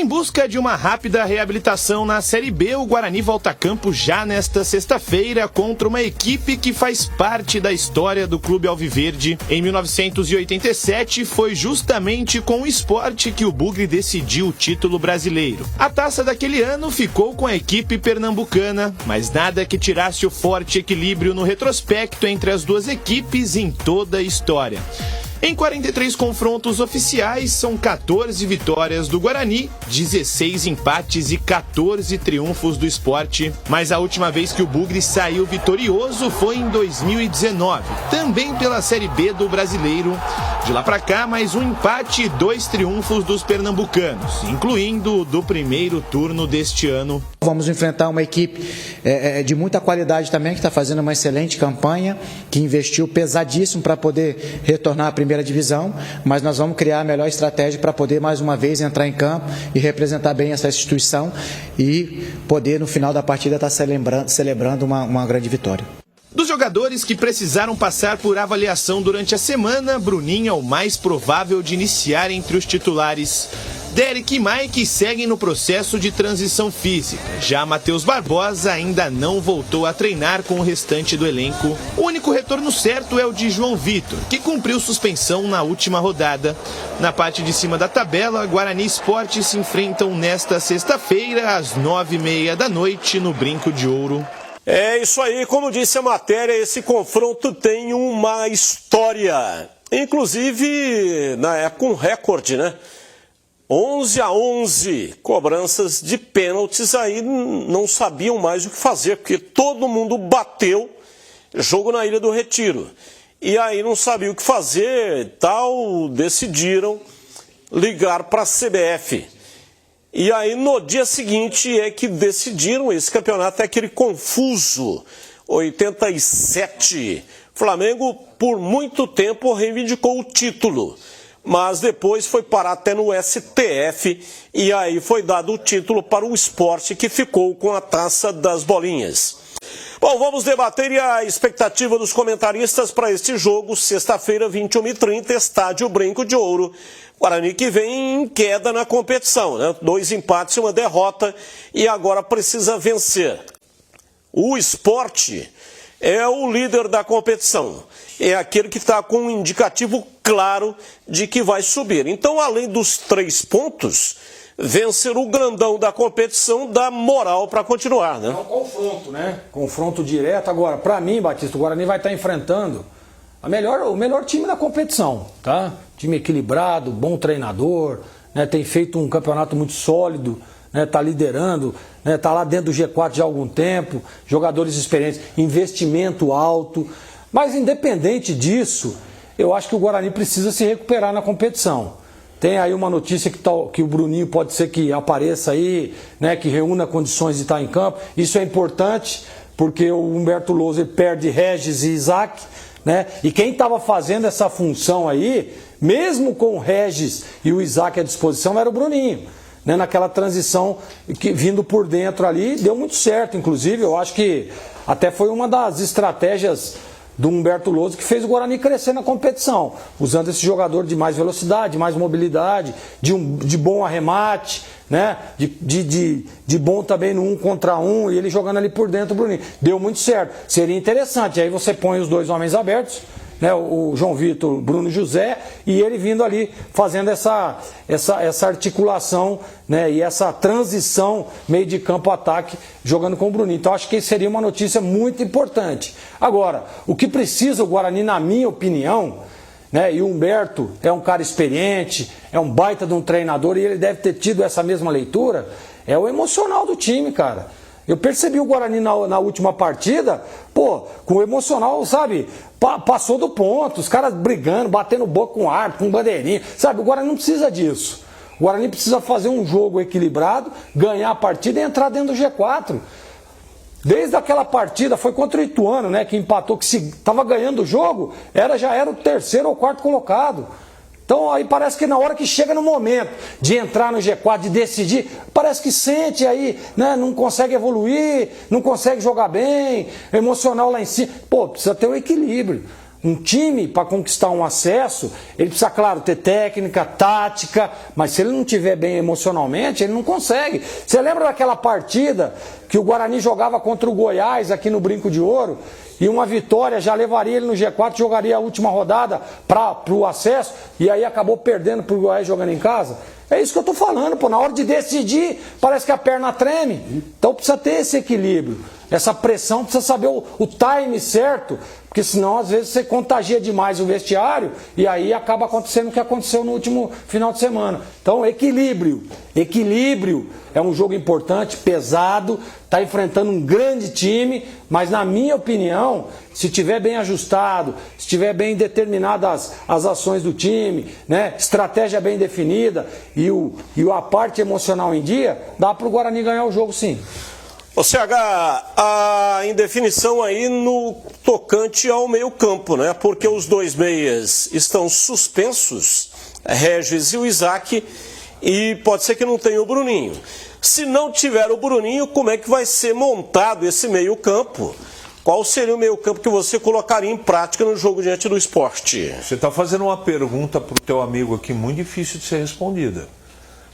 Em busca de uma rápida reabilitação na Série B, o Guarani volta a campo já nesta sexta-feira contra uma equipe que faz parte da história do Clube Alviverde. Em 1987, foi justamente com o Sport que o Bugre decidiu o título brasileiro. A taça daquele ano ficou com a equipe pernambucana, mas nada que tirasse o forte equilíbrio no retrospecto entre as duas equipes em toda a história. Em 43 confrontos oficiais, são 14 vitórias do Guarani, 16 empates e 14 triunfos do Sport. Mas a última vez que o Bugre saiu vitorioso foi em 2019, também pela Série B do Brasileiro. De lá pra cá, mais um empate e 2 triunfos dos pernambucanos, incluindo o do primeiro turno deste ano. Vamos enfrentar uma equipe de muita qualidade também, que está fazendo uma excelente campanha, que investiu pesadíssimo para poder retornar à primeira divisão, mas nós vamos criar a melhor estratégia para poder mais uma vez entrar em campo e representar bem essa instituição e poder no final da partida estar celebrando uma grande vitória. Dos jogadores que precisaram passar por avaliação durante a semana, Bruninho é o mais provável de iniciar entre os titulares. Derek e Mike seguem no processo de transição física. Já Matheus Barbosa ainda não voltou a treinar com o restante do elenco. O único retorno certo é o de João Vitor, que cumpriu suspensão na última rodada. Na parte de cima da tabela, Guarani e Sport se enfrentam nesta sexta-feira, às 9h30 da noite, no Brinco de Ouro. É isso aí, como disse a matéria, esse confronto tem uma história. Inclusive, na época, um recorde, né? 11-11, cobranças de pênaltis, aí não sabiam mais o que fazer, porque todo mundo bateu, jogo na Ilha do Retiro. E aí não sabia o que fazer, tal, decidiram ligar para a CBF. E aí no dia seguinte é que decidiram, esse campeonato é aquele confuso, 87. Flamengo por muito tempo reivindicou o título, mas depois foi parar até no STF e aí foi dado o título para o Sport, que ficou com a taça das bolinhas. Bom, vamos debater e a expectativa dos comentaristas para este jogo, sexta-feira, 21h30, Estádio Brinco de Ouro. Guarani que vem em queda na competição, né? 2 empates e 1 derrota e agora precisa vencer. O Sport é o líder da competição, é aquele que está com um indicativo claro de que vai subir. Então, além dos 3 pontos, vencer o grandão da competição dá moral para continuar, né? É um confronto, né? Confronto direto. Agora, para mim, Batista, o Guarani vai estar enfrentando o melhor time da competição, tá? Time equilibrado, bom treinador, né? Tem feito um campeonato muito sólido, né? Tá liderando, né? Tá lá dentro do G4 já há algum tempo, jogadores experientes, investimento alto. Mas independente disso, eu acho que o Guarani precisa se recuperar na competição. Tem aí uma notícia que o Bruninho pode ser que apareça aí, né, que reúna condições de estar em campo. Isso é importante, porque o Humberto Louser perde Regis e Isaac, né? E quem estava fazendo essa função aí, mesmo com o Regis e o Isaac à disposição, era o Bruninho. Né? Naquela transição que, vindo por dentro ali, deu muito certo. Inclusive, eu acho que até foi uma das estratégias do Humberto Louser que fez o Guarani crescer na competição, usando esse jogador de mais velocidade, mais mobilidade, de bom arremate, né? de bom também no 1 contra 1, e ele jogando ali por dentro, o Bruninho. Deu muito certo. Seria interessante, aí você põe os 2 homens abertos, né, o João Vitor, Bruno José, e ele vindo ali fazendo essa articulação, né, e essa transição meio de campo-ataque, jogando com o Bruninho. Então acho que seria uma notícia muito importante. Agora, o que precisa o Guarani, na minha opinião, né, e o Humberto é um cara experiente, é um baita de um treinador, e ele deve ter tido essa mesma leitura, é o emocional do time, cara. Eu percebi o Guarani na última partida, pô, com o emocional, sabe, passou do ponto, os caras brigando, batendo boca com ar, com bandeirinha, sabe, o Guarani não precisa disso. O Guarani precisa fazer um jogo equilibrado, ganhar a partida e entrar dentro do G4. Desde aquela partida, foi contra o Ituano, né, que empatou, que se estava ganhando o jogo, já era o 3º ou 4º colocado. Então aí parece que na hora que chega no momento de entrar no G4, de decidir, parece que sente aí, né, não consegue evoluir, não consegue jogar bem, emocional lá em cima. Pô, precisa ter um equilíbrio. Um time, para conquistar um acesso, ele precisa, claro, ter técnica, tática, mas se ele não estiver bem emocionalmente, ele não consegue. Você lembra daquela partida que o Guarani jogava contra o Goiás aqui no Brinco de Ouro? E uma vitória já levaria ele no G4, jogaria a última rodada para o acesso, e aí acabou perdendo para o Goiás jogando em casa? É isso que eu estou falando, pô. Na hora de decidir, parece que a perna treme. Então precisa ter esse equilíbrio. Essa pressão, precisa saber o time certo, porque senão às vezes você contagia demais o vestiário e aí acaba acontecendo o que aconteceu no último final de semana. Então equilíbrio é um jogo importante, pesado, está enfrentando um grande time, mas na minha opinião, se estiver bem ajustado, se estiver bem determinadas as ações do time, né, estratégia bem definida e a parte emocional em dia, dá para o Guarani ganhar o jogo sim. Ô CH, a indefinição aí no tocante ao meio-campo, né? Porque os dois meias estão suspensos, Regis e o Isaac, e pode ser que não tenha o Bruninho. Se não tiver o Bruninho, como é que vai ser montado esse meio-campo? Qual seria o meio-campo que você colocaria em prática no jogo diante do Sport? Você está fazendo uma pergunta para o teu amigo aqui muito difícil de ser respondida,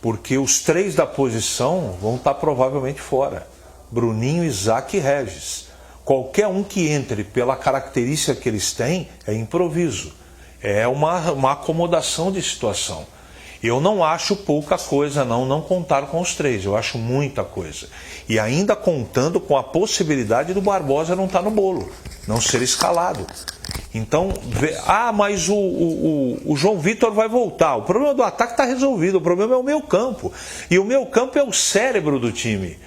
porque os três da posição vão estar provavelmente fora. Bruninho, Isaac e Regis. Qualquer um que entre pela característica que eles têm é improviso. É uma acomodação de situação. Eu não acho pouca coisa não contar com os três. Eu acho muita coisa. E ainda contando com a possibilidade do Barbosa não estar no bolo, não ser escalado. Então, mas o João Vitor vai voltar. O problema do ataque está resolvido. O problema é o meio-campo. E o meio-campo é o cérebro do time.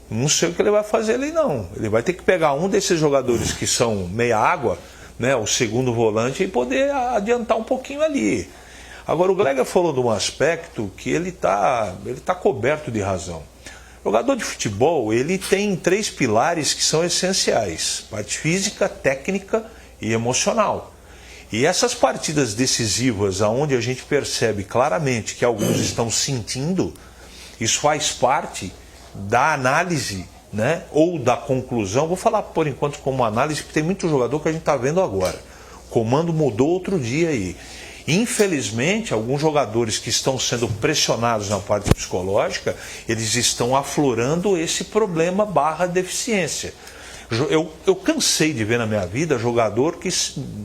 Não sei o que ele vai fazer ali não. Ele vai ter que pegar um desses jogadores que são meia água, né, o segundo volante, e poder adiantar um pouquinho ali. Agora o Gleger falou de um aspecto que ele tá coberto de razão. O jogador de futebol, ele tem três pilares que são essenciais: parte física, técnica e emocional. E essas partidas decisivas, onde a gente percebe claramente que alguns estão sentindo, isso faz parte da análise, né, ou da conclusão. Vou falar por enquanto como análise, porque tem muito jogador que a gente está vendo agora. O comando mudou outro dia aí. Infelizmente, alguns jogadores que estão sendo pressionados na parte psicológica, eles estão aflorando esse problema / deficiência. Eu cansei de ver na minha vida jogador que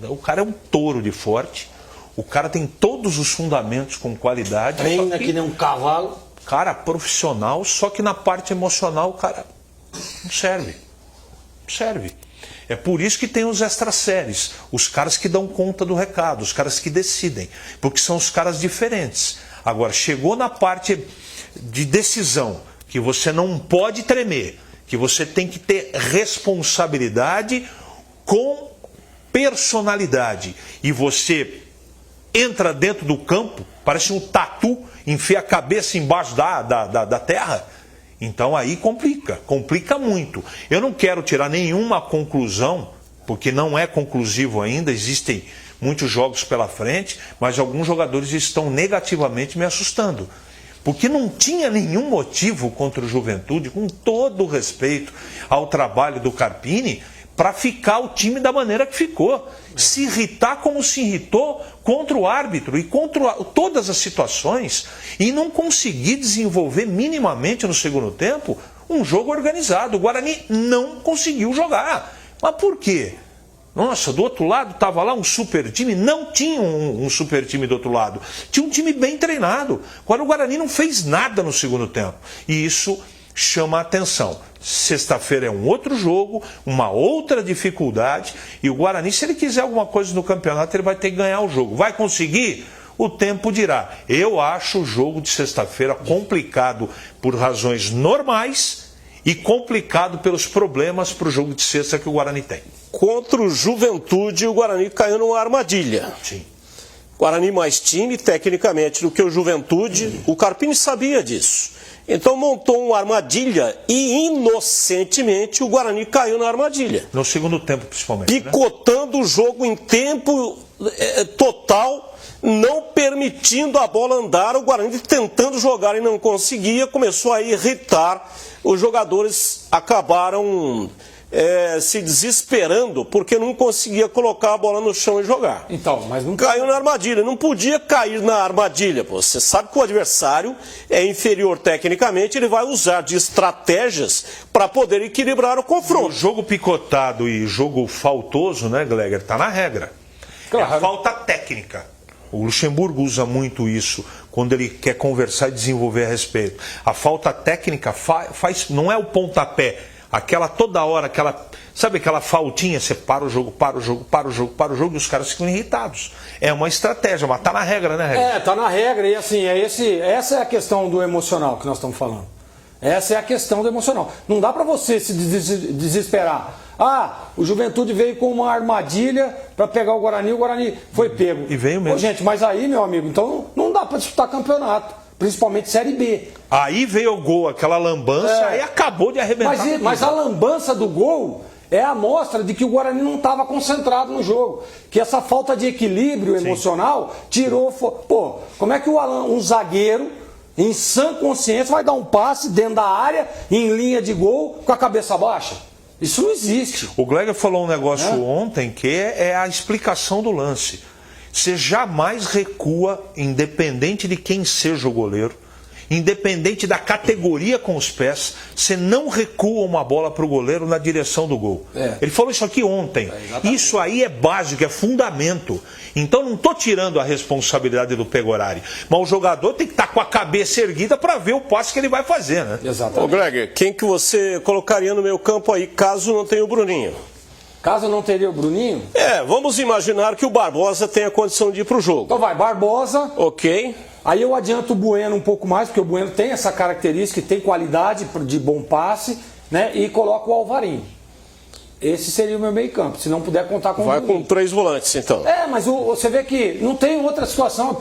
o cara é um touro de forte, o cara tem todos os fundamentos com qualidade. Treina que nem um cavalo. Cara profissional, só que na parte emocional o cara não serve. Não serve. É por isso que tem os extra-séries, os caras que dão conta do recado, os caras que decidem, porque são os caras diferentes. Agora, chegou na parte de decisão, que você não pode tremer, que você tem que ter responsabilidade com personalidade, e você entra dentro do campo, parece um tatu, enfia a cabeça embaixo da terra, então aí complica muito. Eu não quero tirar nenhuma conclusão, porque não é conclusivo ainda, existem muitos jogos pela frente, mas alguns jogadores estão negativamente me assustando, porque não tinha nenhum motivo contra o Juventude, com todo o respeito ao trabalho do Carpini, para ficar o time da maneira que ficou. Se irritar como se irritou contra o árbitro e contra todas as situações, e não conseguir desenvolver minimamente no segundo tempo um jogo organizado. O Guarani não conseguiu jogar. Mas por quê? Nossa, do outro lado estava lá um super time. Não tinha um super time do outro lado. Tinha um time bem treinado. Agora o Guarani não fez nada no segundo tempo. E isso chama a atenção. Sexta-feira é um outro jogo, uma outra dificuldade, e o Guarani, se ele quiser alguma coisa no campeonato, ele vai ter que ganhar o jogo. Vai conseguir? O tempo dirá. Eu acho o jogo de sexta-feira complicado por razões normais e complicado pelos problemas para o jogo de sexta que o Guarani tem. Contra o Juventude, o Guarani caiu numa armadilha. Sim. Guarani mais time, tecnicamente, do que o Juventude. O Carpini sabia disso. Então montou uma armadilha e, inocentemente, o Guarani caiu na armadilha. No segundo tempo, principalmente. Picotando o jogo em tempo total, não permitindo a bola andar. O Guarani tentando jogar e não conseguia, começou a irritar. Os jogadores acabaram se desesperando porque não conseguia colocar a bola no chão e jogar. Então, mas não Caiu na armadilha, não podia cair na armadilha. Pô. Você sabe que o adversário é inferior tecnicamente, ele vai usar de estratégias para poder equilibrar o confronto. O jogo picotado e jogo faltoso, né, Gleger, tá na regra. Claro. É a falta técnica. O Luxemburgo usa muito isso quando ele quer conversar e desenvolver a respeito. A falta técnica não é o pontapé. Aquela toda hora, sabe aquela faltinha, você para o jogo e os caras ficam irritados. É uma estratégia, mas tá na regra, né, regra? tá na regra e assim, essa é a questão do emocional que nós estamos falando. Essa é a questão do emocional. Não dá para você se desesperar. O Juventude veio com uma armadilha para pegar o Guarani foi pego. E veio mesmo. Gente, mas aí, meu amigo, então não dá para disputar campeonato. Principalmente Série B. Aí veio o gol, aquela lambança, aí acabou de arrebentar. Mas a lambança do gol é a mostra de que o Guarani não estava concentrado no jogo. Que essa falta de equilíbrio emocional tirou... Pô, como é que um zagueiro, em sã consciência, vai dar um passe dentro da área, em linha de gol, com a cabeça baixa? Isso não existe. O Gleger falou um negócio ontem que é a explicação do lance. Você jamais recua, independente de quem seja o goleiro, independente da categoria com os pés, você não recua uma bola para o goleiro na direção do gol. Ele falou isso aqui ontem. Isso aí é básico, é fundamento. Então não estou tirando a responsabilidade do Pegorari, mas o jogador tem que estar com a cabeça erguida para ver o passe que ele vai fazer, né? Ô Gleger, quem que você colocaria no meio campo aí, caso não tenha o Bruninho? Caso não teria o Bruninho? Vamos imaginar que o Barbosa tenha condição de ir para o jogo. Então vai, Barbosa. Ok. Aí eu adianto o Bueno um pouco mais, porque o Bueno tem essa característica, tem qualidade de bom passe, né? E coloco o Alvarinho. Esse seria o meu meio campo, se não puder contar com o Bruninho. Vai com 3 volantes, então. Mas você vê que não tem outra situação,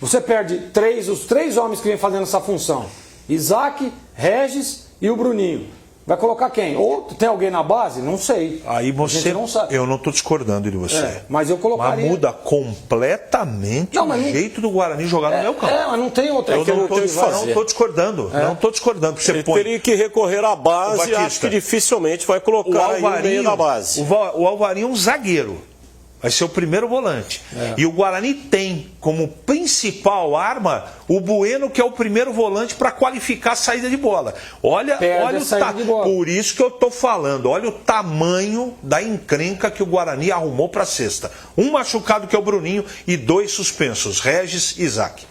você perde os três homens que vêm fazendo essa função. Isaac, Regis e o Bruninho. Vai colocar quem? Ou tem alguém na base? Não sei. Aí você, não sabe. Eu não estou discordando de você. Mas eu colocaria... Mas muda completamente o jeito do Guarani jogar no meio campo. Mas não tem outra. Eu não estou discordando. Não estou discordando. Porque Ele teria que recorrer à base e acho que dificilmente vai colocar aí no meio da base. O Alvarinho é um zagueiro. Vai ser o primeiro volante. E o Guarani tem como principal arma o Bueno, que é o primeiro volante para qualificar a saída de bola. Olha de bola. Por isso que eu estou falando. Olha o tamanho da encrenca que o Guarani arrumou para a sexta. Um machucado, que é o Bruninho, e 2 suspensos, Regis e Isaac.